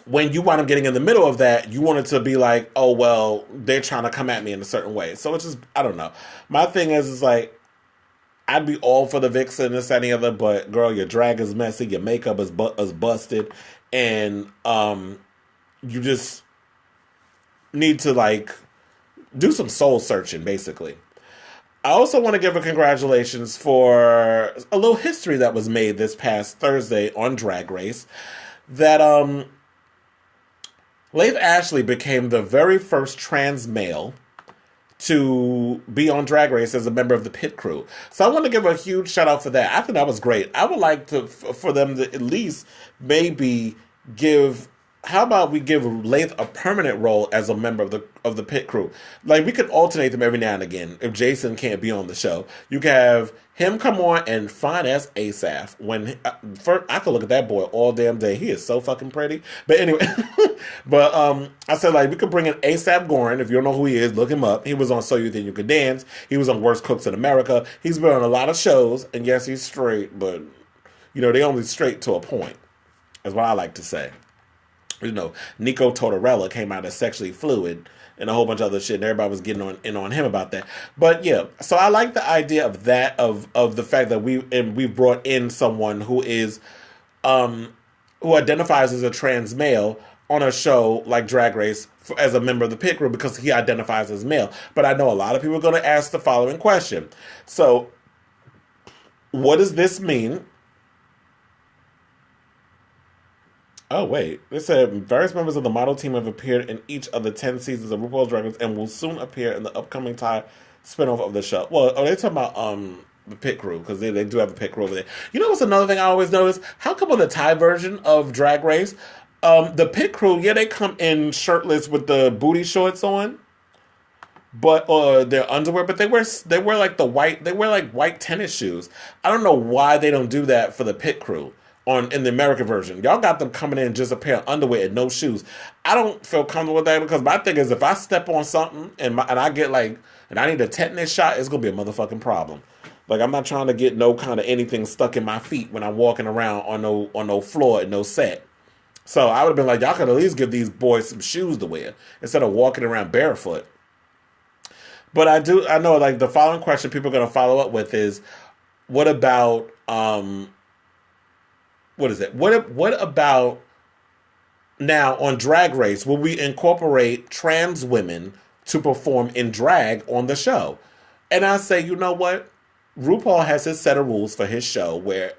when you wound up getting in the middle of that, you wanted to be like, oh, well, they're trying to come at me in a certain way. So it's just, I don't know. My thing is like, I'd be all for the Vixen, this, and the other, but girl, your drag is messy, your makeup is busted, and you just need to like do some soul searching, basically. I also want to give a congratulations for a little history that was made this past Thursday on Drag Race. That Leif Ashley became the very first trans male to be on Drag Race as a member of the pit crew. So I want to give a huge shout out for that. I think that was great. I would like for them to at least maybe give. How about we give Leif a permanent role as a member of the pit crew? Like, we could alternate them every now and again. If Jason can't be on the show, you can have him come on and fine as Asaph. When first, I could look at that boy all damn day. He is so fucking pretty. But anyway, I said like we could bring in Asaph Gorin. If you don't know who he is, look him up. He was on So You Think You Could Dance. He was on Worst Cooks in America. He's been on a lot of shows. And yes, he's straight, but they only straight to a point. That's what I like to say. Nico Tortorella came out as sexually fluid and a whole bunch of other shit, and everybody was getting on him about that. But yeah, so I like the idea of that, of the fact that we've brought in someone who is who identifies as a trans male on a show like Drag Race as a member of the pit crew because he identifies as male. But I know a lot of people are going to ask the following question. So, what does this mean? Oh, wait. They said various members of the model team have appeared in each of the 10 seasons of RuPaul's Drag Race and will soon appear in the upcoming Thai spinoff of the show. Well, they're talking about the pit crew, because they do have a pit crew over there. You know what's another thing I always notice? How come on the Thai version of Drag Race, the pit crew, yeah, they come in shirtless with the booty shorts on, but their underwear, but they wear like white tennis shoes. I don't know why they don't do that for the pit crew in the American version. Y'all got them coming in just a pair of underwear and no shoes. I don't feel comfortable with that, because my thing is, if I step on something and I get and I need a tetanus shot, it's gonna be a motherfucking problem. Like, I'm not trying to get no kind of anything stuck in my feet when I'm walking around on no floor and no set. So I would have been like, y'all could at least give these boys some shoes to wear instead of walking around barefoot. But I know, like, the following question people are going to follow up with is, what about, what is it? What about now on Drag Race? Will we incorporate trans women to perform in drag on the show? And I say, you know what? RuPaul has his set of rules for his show where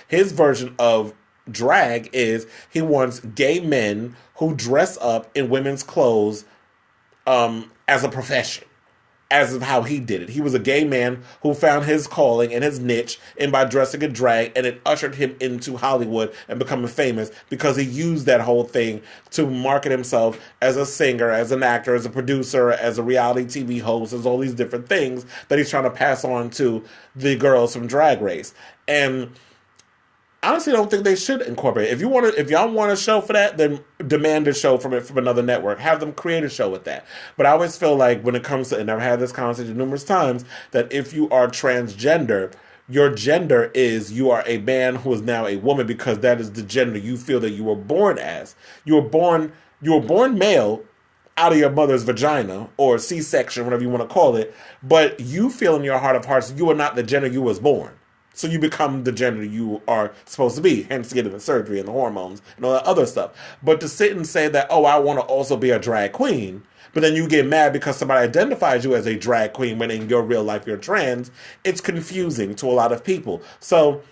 his version of drag is he wants gay men who dress up in women's clothes as a profession. As of how he did it. He was a gay man who found his calling and his niche in by dressing in drag, and it ushered him into Hollywood and becoming famous because he used that whole thing to market himself as a singer, as an actor, as a producer, as a reality TV host, as all these different things that he's trying to pass on to the girls from Drag Race. And honestly, I don't think they should incorporate it. If y'all want a show for that, then demand a show from another network. Have them create a show with that. But I always feel like when it comes to, and I've had this conversation numerous times, that if you are transgender, your gender is you are a man who is now a woman because that is the gender you feel that you were born as. You were born male out of your mother's vagina or C-section, whatever you want to call it. But you feel in your heart of hearts you are not the gender you was born. So you become the gender you are supposed to be, hence getting the surgery and the hormones and all that other stuff. But to sit and say that, oh, I want to also be a drag queen, but then you get mad because somebody identifies you as a drag queen when in your real life you're trans, it's confusing to a lot of people. So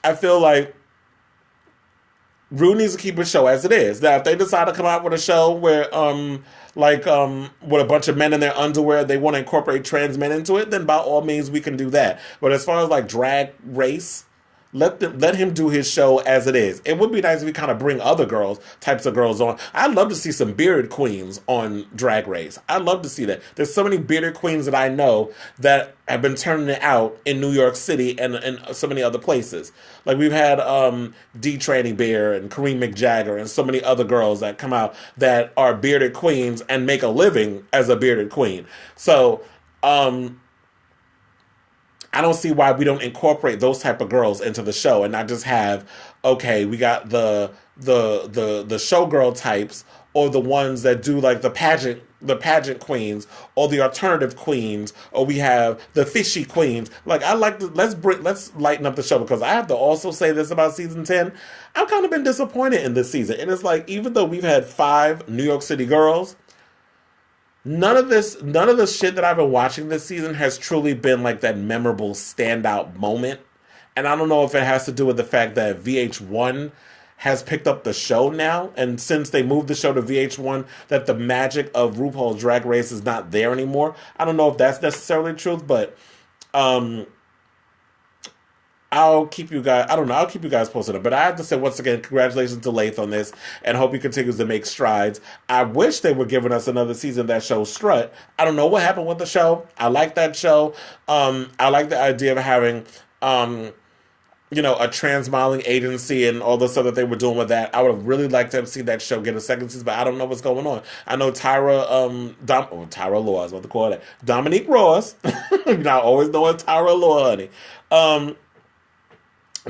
I feel like Rue needs to keep his show as it is. Now, if they decide to come out with a show where, with a bunch of men in their underwear, they want to incorporate trans men into it, then by all means we can do that. But as far as like Drag Race, let him do his show as it is. It would be nice if we kind of bring other types of girls on. I'd love to see some bearded queens on Drag Race. I'd love to see that. There's so many bearded queens that I know that have been turning it out in New York City and so many other places. Like we've had D. Tranny Bear and Kareem McJagger and so many other girls that come out that are bearded queens and make a living as a bearded queen. So I don't see why we don't incorporate those type of girls into the show and not just have, okay, we got the showgirl types or the ones that do like the pageant queens or the alternative queens, or we have the fishy queens. Like let's lighten up the show, because I have to also say this about season 10. I've kind of been disappointed in this season. And it's like, even though we've had 5 New York City girls, none of the shit that I've been watching this season has truly been like that memorable standout moment. And I don't know if it has to do with the fact that VH1 has picked up the show now. And since they moved the show to VH1, that the magic of RuPaul's Drag Race is not there anymore. I don't know if that's necessarily the truth, but I'll keep you guys posted. But I have to say, once again, congratulations to Lath on this, and hope he continues to make strides. I wish they were giving us another season of that show, Strut. I don't know what happened with the show. I like that show. I like the idea of having, a trans modeling agency and all the stuff that they were doing with that. I would have really liked to have seen that show get a second season, but I don't know what's going on. I know Tyra Law, I was about to call that. Dominique Ross. I always know it's Tyra Law, honey.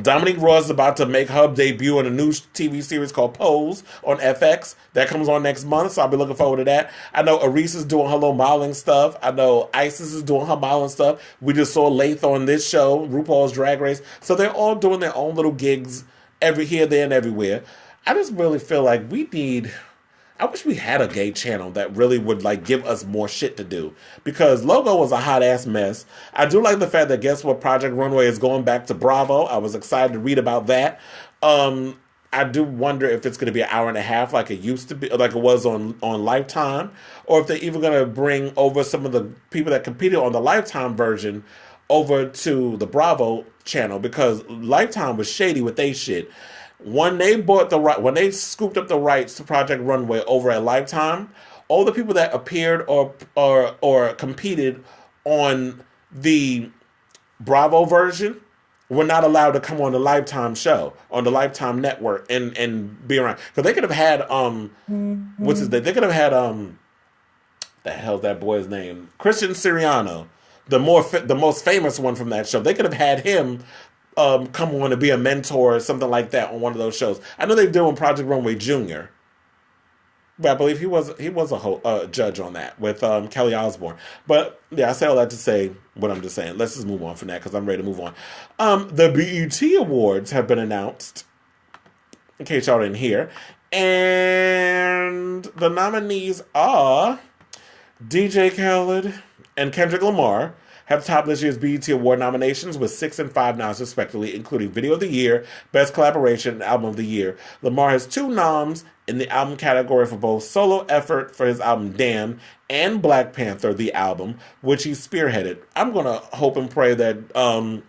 Dominique Ross is about to make her debut in a new TV series called Pose on FX. That comes on next month, so I'll be looking forward to that. I know Arise is doing her little modeling stuff. I know Isis is doing her modeling stuff. We just saw Lath on this show, RuPaul's Drag Race. So they're all doing their own little gigs here, there, and everywhere. I just really feel like we need. I wish we had a gay channel that really would like give us more shit to do, because Logo was a hot ass mess. I do like the fact that Guess What, Project Runway is going back to Bravo. I was excited to read about that. Um, I do wonder if it's going to be an hour and a half like it used to be, like it was on Lifetime, or if they're even going to bring over some of the people that competed on the Lifetime version over to the Bravo channel, because Lifetime was shady with they shit. When they bought the right, when they scooped up the rights to Project Runway over at Lifetime, all the people that appeared or competed on the Bravo version were not allowed to come on the Lifetime show on the Lifetime network and be around, because they could have had what's his name? They could have had the hell's that boy's name? Christian Siriano, the most famous one from that show. They could have had him come on to be a mentor or something like that on one of those shows. I know they're doing Project Runway Junior, but I believe he was a judge on that with Kelly Osbourne. But yeah, I say all that to say what I'm just saying. Let's just move on from that because I'm ready to move on. The BET Awards have been announced, in case y'all didn't hear, and the nominees are DJ Khaled and Kendrick Lamar have topped this year's BET Award nominations with 6 and 5 nods respectively, including Video of the Year, Best Collaboration, and Album of the Year. Lamar has 2 noms in the album category for both solo effort for his album Damn and Black Panther, the album, which he spearheaded. I'm going to hope and pray that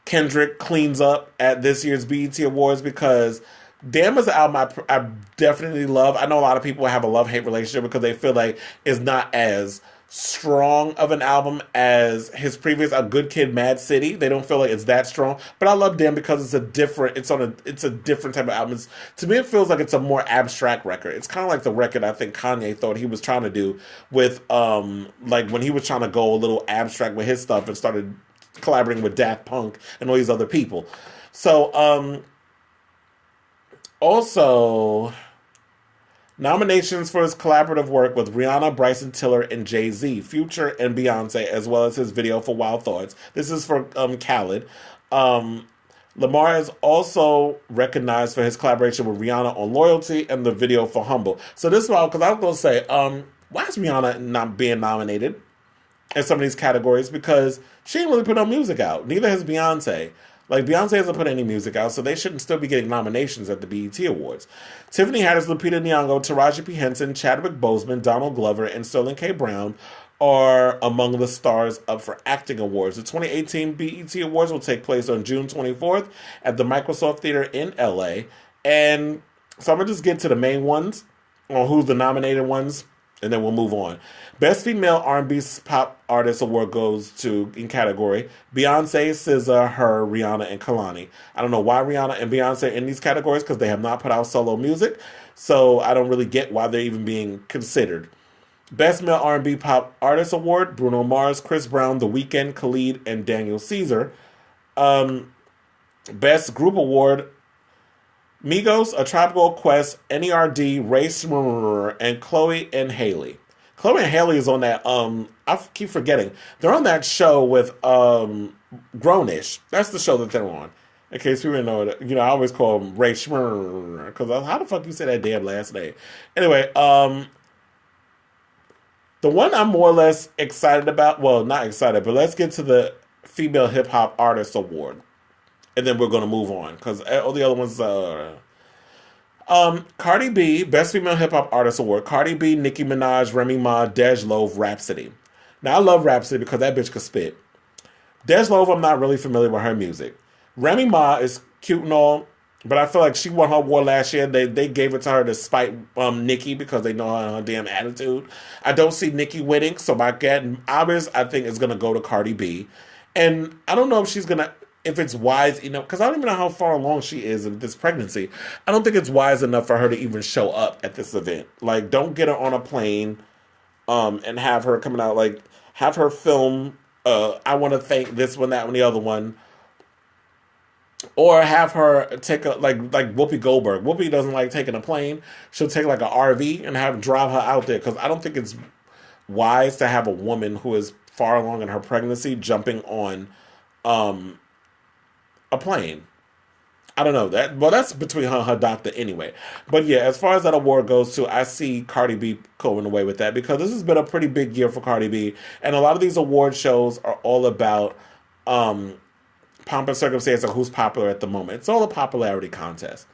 Kendrick cleans up at this year's BET Awards, because Damn is an album I definitely love. I know a lot of people have a love-hate relationship because they feel like it's not as strong of an album as his previous A Good Kid, Mad City. They don't feel like it's that strong, but I love Damn because it's a different type of album. To me, it feels like it's a more abstract record. It's kind of like the record I think Kanye thought he was trying to do with like when he was trying to go a little abstract with his stuff and started collaborating with Daft Punk and all these other people. So also nominations for his collaborative work with Rihanna, Bryson Tiller, and Jay-Z, Future, and Beyoncé, as well as his video for Wild Thoughts. This is for Khaled. Lamar is also recognized for his collaboration with Rihanna on Loyalty and the video for Humble. So this is why, because I was going to say, why is Rihanna not being nominated in some of these categories? Because she didn't really put no music out. Neither has Beyonce. Like, Beyonce hasn't put any music out, so they shouldn't still be getting nominations at the BET Awards. Tiffany Haddish, Lupita Nyong'o, Taraji P. Henson, Chadwick Boseman, Donald Glover, and Sterling K. Brown are among the stars up for acting awards. The 2018 BET Awards will take place on June 24th at the Microsoft Theater in LA. And so I'm going to just get to the main ones, or who's the nominated ones, and then we'll move on. Best Female R&B Pop Artist Award goes to, in category, Beyonce, SZA, Her, Rihanna, and Kalani. I don't know why Rihanna and Beyonce are in these categories, because they have not put out solo music, so I don't really get why they're even being considered. Best Male R&B Pop Artist Award, Bruno Mars, Chris Brown, The Weeknd, Khalid, and Daniel Caesar. Best Group Award, Migos, A Tribe Called Quest, NERD, Ray Smarr, and Chloe and Haley. Chloe and Haley is on that, I keep forgetting. They're on that show with Grownish. That's the show that they're on. In case people didn't know it. You know, I always call him Ray Smarr, because how the fuck you say that damn last name? Anyway, the one I'm more or less excited about, well, not excited, but let's get to the Female Hip Hop Artist Award. And then we're going to move on, because all the other ones Cardi B, Best Female Hip Hop Artist Award. Cardi B, Nicki Minaj, Remy Ma, Dej Loaf, Rhapsody. Now, I love Rhapsody because that bitch could spit. Dej Loaf, I'm not really familiar with her music. Remy Ma is cute and all, but I feel like she won her award last year. They gave it to her to spite Nicki because they know her damn attitude. I don't see Nicki winning, so my obvious I think is going to go to Cardi B. And I don't know if she's going to, if it's wise, you know, because I don't even know how far along she is in this pregnancy. I don't think it's wise enough for her to even show up at this event. Like, don't get her on a plane and have her coming out, like, have her film, I want to thank this one, that one, the other one. Or have her take a, like Whoopi Goldberg. Whoopi doesn't like taking a plane. She'll take, like, an RV and have drive her out there, because I don't think it's wise to have a woman who is far along in her pregnancy jumping on a plane. I don't know that. Well, that's between her and her doctor anyway. But yeah, as far as that award goes too, I see Cardi B going away with that because this has been a pretty big year for Cardi B, and a lot of these award shows are all about um, pomp and circumstance of who's popular at the moment. It's all a popularity contest.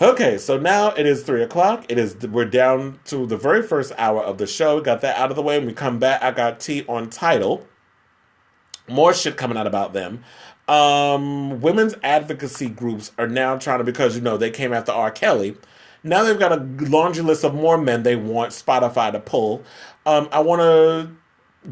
Okay, so now it is 3 o'clock. We're down to the very first hour of the show. We got that out of the way. When we come back, I got tea on Tidal. More shit coming out about them. Women's advocacy groups are now trying to, because they came after R. Kelly. Now they've got a laundry list of more men they want Spotify to pull. I want to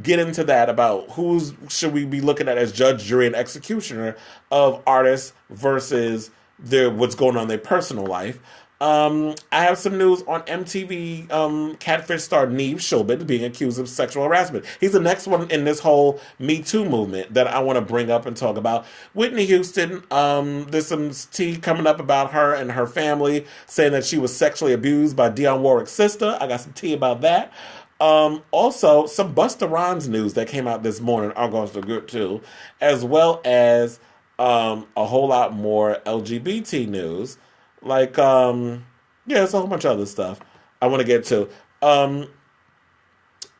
get into that about who's should we be looking at as judge, jury, and executioner of artists versus what's going on in their personal life. I have some news on MTV Catfish star Neve Shulman being accused of sexual harassment. He's the next one in this whole Me Too movement that I want to bring up and talk about. Whitney Houston, there's some tea coming up about her and her family, saying that she was sexually abused by Dionne Warwick's sister. I got some tea about that. Also, some Busta Rhymes news that came out this morning are going to good too, as well as a whole lot more LGBT news. Like, it's a whole bunch of other stuff I want to get to.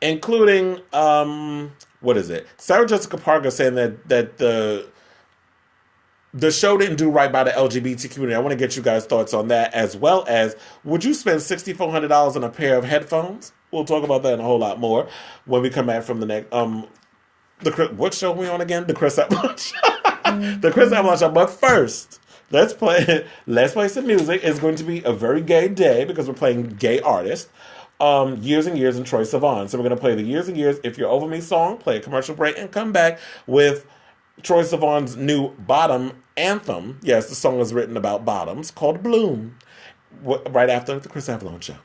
Including, what is it? Sarah Jessica Parker saying that the show didn't do right by the LGBT community. I want to get you guys' thoughts on that, as well as, would you spend $6,400 on a pair of headphones? We'll talk about that and a whole lot more when we come back from the next, what show are we on again? The Kris Avalon Show. The Kris Avalon Show. But first, let's play some music. It's going to be a very gay day because we're playing gay artists. Years and Years and Troye Sivan. So we're going to play the Years and Years, If You're Over Me song, play a commercial break, and come back with Troye Sivan's new bottom anthem. Yes, the song is written about bottoms, called Bloom. Right after the Kris Avalon Show.